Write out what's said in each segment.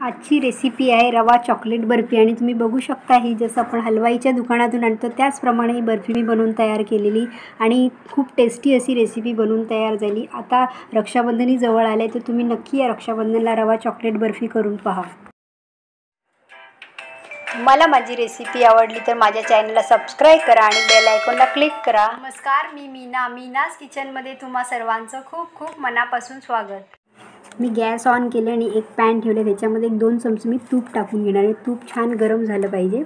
आजची रेसिपी आहे रवा चॉकलेट बर्फी आणि तुम्ही बघू शकता ही जसं आपण हलवाईच्या दुकानातून आणतो त्याचप्रमाणे ही बर्फी मी बनवून तयार केलेली आणि खूप टेस्टी अशी रेसिपी बनवून तयार झाली। आता रक्षाबंधनही जवळ आले तर तुम्ही नक्की या रक्षाबंधनला रवा चॉकलेट बर्फी करून पहा। तुम्हाला माझी रेसिपी आवडली तर माझ्या चॅनलला सबस्क्राईब करा आणि बेल आयकॉनला क्लिक करा। नमस्कार, मी मीनाज किचनमध्ये तुम्हा सर्वांचं खूप खूप मनापासून स्वागत। मी गॅस ऑन केले आणि एक पॅन ठेवले, त्याच्यामध्ये 2 चमचे मी तूप टाकून घेणार आहे। तूप छान गरम झालं पाहिजे।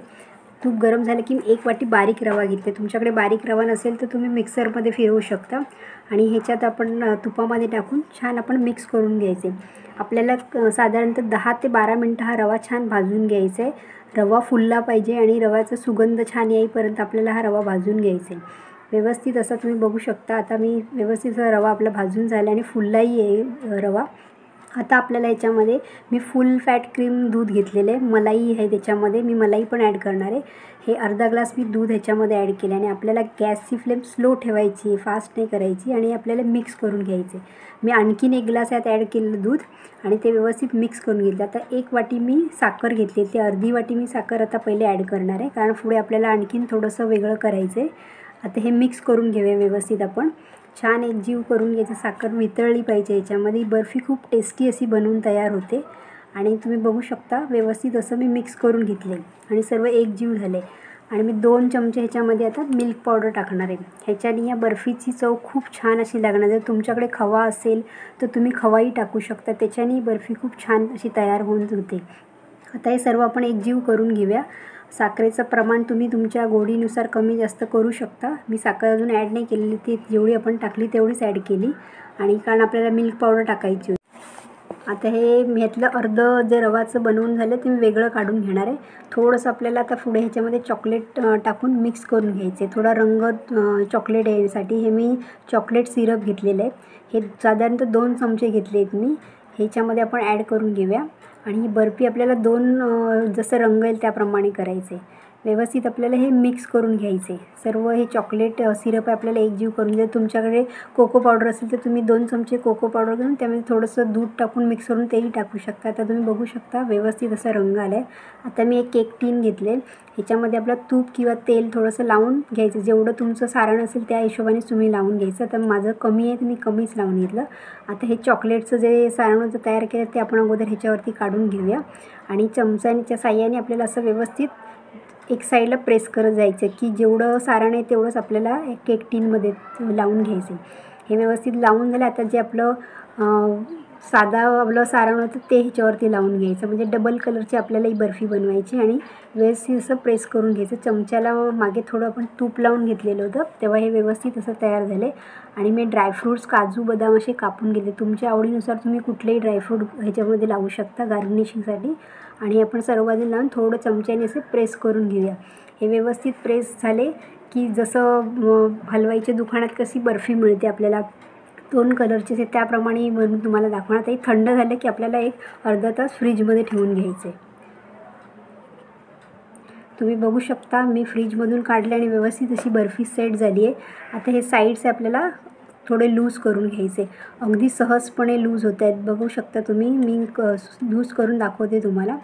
तूप गरम झालं की 1 वाटी बारीक रवा घेते। तुमच्याकडे बारीक रवा नसेल तर तुम्ही मिक्सरमध्ये फिरवू शकता आणि ह्याच्यात आपण तुपामध्ये टाकून छान आपण मिक्स करून घ्यायचे। आपल्याला साधारणतः 10 ते 12 मिनिटं हा रवा छान भाजून घ्यायचा आहे। रवा फुलला पाहिजे आणि रव्याचा सुगंध छान येईपर्यंत आपल्याला हा रवा भाजून घ्यायचा आहे। व्यवस्थित असा तुम्ही बघू शकता। आता मी व्यवस्थित रवा आपला भाजून झाला आणि फुललाही आहे रवा। आता आपल्याला याच्यामध्ये मी फुल फॅट क्रीम दूध घेतलेले आहे, मलाई आहे त्याच्यामध्ये, मी मलाई पण ॲड करणार आहे। हे अर्धा ग्लास मी दूध ह्याच्यामध्ये ॲड केले आणि आपल्याला गॅसची फ्लेम स्लो ठेवायची, फास्ट नाही करायची आणि आपल्याला मिक्स करून घ्यायचे। मी आणखीन 1 ग्लास यात ॲड केलेलं दूध आणि ते व्यवस्थित मिक्स करून घेतलं। आता 1 वाटी मी साखर घेतली, ते अर्धी वाटी मी साखर आता पहिले ॲड करणार आहे कारण पुढे आपल्याला आणखीन थोडंसं वेगळं करायचं आहे। आता हे मिक्स करून घेऊया व्यवस्थित, आपण छान एकजीव करून घ्यायचं। साखर वितळली पाहिजे याच्यामध्ये। बर्फी खूप टेस्टी अशी बनवून तयार होते आणि तुम्ही बघू शकता व्यवस्थित असं मी मिक्स करून घेतले आणि सर्व एकजीव झाले आणि मी 2 चमचे ह्याच्यामध्ये आता मिल्क पावडर टाकणार आहे। ह्याच्याने या बर्फीची चव खूप छान अशी लागणार। जर तुमच्याकडे खवा असेल तर तुम्ही खवाही टाकू शकता, त्याच्याने बर्फी खूप छान अशी तयार होऊन होते। आता हे सर्व आपण एकजीव करून घेऊया। साखरेचं प्रमाण तुम्ही तुमच्या गोडीनुसार कमी जास्त करू शकता। मी साखर अजून ॲड नाही केलेली, ती जेवढी आपण टाकली तेवढीच ॲड केली आणि कारण आपल्याला मिल्क पावडर टाकायची होती। आता हे ह्यातलं अर्धं जे रवाचं बनवून झालं ते मी वेगळं काढून घेणार आहे। थोडंसं आपल्याला आता पुढे ह्याच्यामध्ये चॉकलेट टाकून मिक्स करून घ्यायचे, थोडा रंग चॉकलेट येण्यासाठी। हे मी चॉकलेट सिरप घेतलेलं आहे, हे साधारणतः 2 चमचे घेतले आहेत मी। ह्याच्यामध्ये आपण ॲड करून घेऊया आणि ही बर्फी आपल्याला 2 जसं रंग येईल त्याप्रमाणे करायचे। व्यवस्थित आपल्याला हे मिक्स करून घ्यायचे। सर्व हे चॉकलेट सिरप आपल्याला एकजीव करून, जर तुमच्याकडे कोको पावडर असेल तर तुम्ही 2 चमचे कोको पावडर घेऊन त्यामध्ये थोडंसं दूध टाकून मिक्स करून तेही टाकू शकता। आता तुम्ही बघू शकता व्यवस्थित असा रंग आला आहे। आता मी एक केक टीन घेतले, ह्याच्यामध्ये आपलं तूप किंवा तेल थोडंसं लावून घ्यायचं। जेवढं तुमचं सारण असेल त्या हिशोबाने तुम्ही लावून घ्यायचं। आता माझं कमी आहे तर मी कमीच लावून घेतलं। आता हे चॉकलेटचं जे सारण होतं तयार केलं ते आपण अगोदर ह्याच्यावरती काढून घेऊया आणि चमच्याच्या साह्याने आपल्याला असं व्यवस्थित एक साईडला प्रेस करत जायचं की जेवढं सारण आहे तेवढंच आपल्याला एक केक टीनमध्ये लावून घ्यायचं। हे व्यवस्थित लावून झालं। आता जे आपलं आपलं सारण होतं ते ह्याच्यावरती लावून घ्यायचं, म्हणजे डबल कलरची आपल्याला ही बर्फी बनवायची आणि व्यवस्थित असं प्रेस करून घ्यायचं। चमच्याला मागे थोडं आपण तूप लावून घेतलेलं होतं तेव्हा हे व्यवस्थित असं तयार झाले आणि मी ड्रायफ्रूट्स काजू बदाम असे कापून घेतले। तुमच्या आवडीनुसार तुम्ही कुठलेही ड्रायफ्रूट ह्याच्यामध्ये लावू शकता गार्निशिंगसाठी आणि आपण सर्व बाजूला लावून थोडं चमच्याने असे प्रेस करून घेऊया। हे व्यवस्थित प्रेस झाले की जसं हलवाईच्या दुकानात कशी बर्फी मिळते आपल्याला 2 कलरची असे त्याप्रमाणे बनवून तुम्हाला दाखवणार। ते थंड झालं की आपल्याला एक अर्धा तास फ्रीजमध्ये ठेवून घ्यायचे। तुम्ही बघू शकता मी फ्रीजमधून काढले आणि व्यवस्थित अशी बर्फी सेट झाली आहे। आता हे साईड्स आपल्याला थोडे लूज करून घ्यायचे, अगदी सहजपणे लूज होत आहेत। बघू शकता तुम्ही, मी लूज करून दाखवते तुम्हाला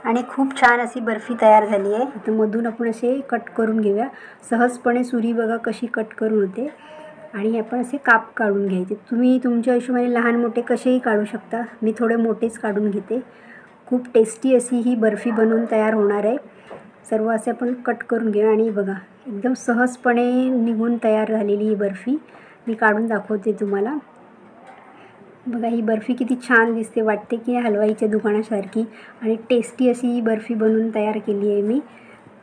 आणि खूप छान अशी बर्फी तयार झाली आहे। आता मधून आपण असे कट करून घेऊया। सहजपणे सुरी बघा कशी कट करून होते आणि आपण असे काप काढून घ्यायचे। तुम्ही तुमच्या हिशोबाने लहान मोठे कसेही काढू शकता, मी थोडे मोठेच काढून घेते। खूप टेस्टी अशी ही बर्फी बनवून तयार होणार आहे। सर्व असे आपण कट करून घेऊ आणि बघा एकदम सहजपणे निघून तयार झालेली ही बर्फी मी काढून दाखवते तुम्हाला। बघा ही बर्फी किती छान दिसते, वाटते की हलवाईच्या दुकानासारखी आणि टेस्टी अशी ही बर्फी बनवून तयार केली आहे मी।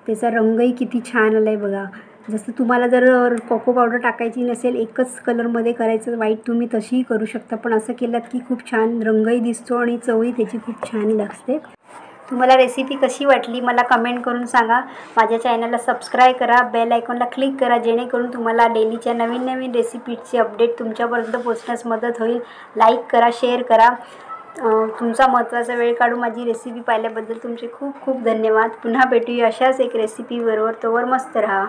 त्याचा रंगही किती छान आला आहे बघा। जसं तुम्हाला जर कोको पावडर टाकायची नसेल, एकच कलरमध्ये करायचं व्हाईट, तुम्ही तशीही करू शकता, पण असं केलं की खूप छान रंगही दिसतो आणि चवही त्याची खूप छान लागते। तुम्हाला रेसिपी कशी वाटली मला कमेंट करून सांगा। माझ्या चॅनलला सबस्क्राईब करा, बेल आयकॉनला क्लिक करा, जेणेकरून तुम्हाला डेलीच्या नवीन नवीन रेसिपीजची अपडेट तुमच्यापर्यंत पोहोचण्यास मदत होईल। लाईक करा, शेअर करा। तुमचा महत्त्वाचा वेळ काढून माझी रेसिपी पाहिल्याबद्दल तुमचे खूप खूप धन्यवाद। पुन्हा भेटूया अशाच एक रेसिपीबरोबर, तोवर मस्त राहा।